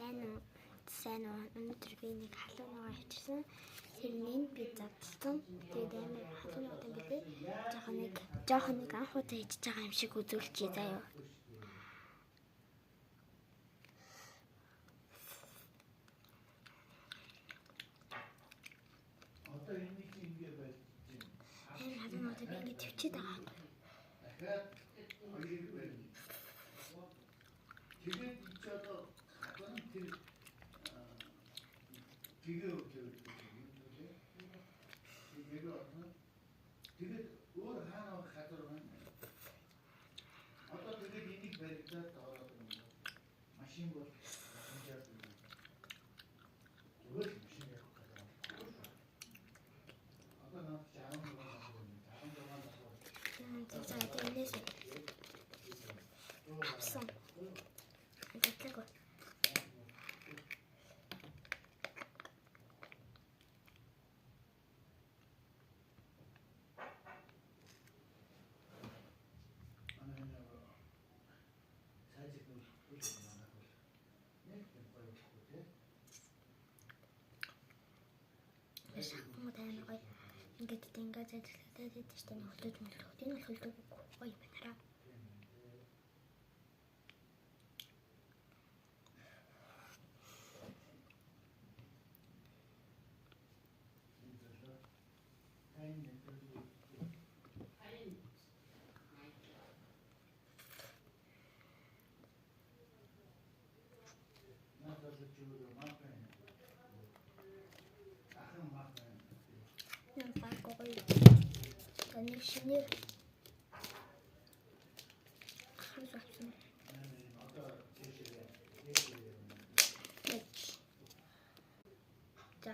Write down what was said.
сайн уу. Өнөөдөр би нэг халуун ногоо хийчихсэн. Тэрнийг би завдсан. Тэгээд амар халуун ногоотой билээ. Жохон нэг анх удаа хийж байгаа юм шиг үзүүлчихье заяа. Одоо энэ их ингэ байж байна. Энэ халуун ногоотой би ингэ төвчээд байгаа. Дахиад хоёр байна. Тэгээд ич одоо хатан тэр тэгээд өөр хаана хатар байна. Одоо тэгээд энийг баригдаад ороод байна. Машин бол шинжаад байна. Зүгээр машин явах гэдэг. Одоо наад 16 За тэрнээс авсан. Тэглээгөө. Ингээд зайлсхийдээд штэ нөхдөж мөлтөх. Энэ бол хөлдөг гоё юм байна. Нэг шинээр хамсалсан. За.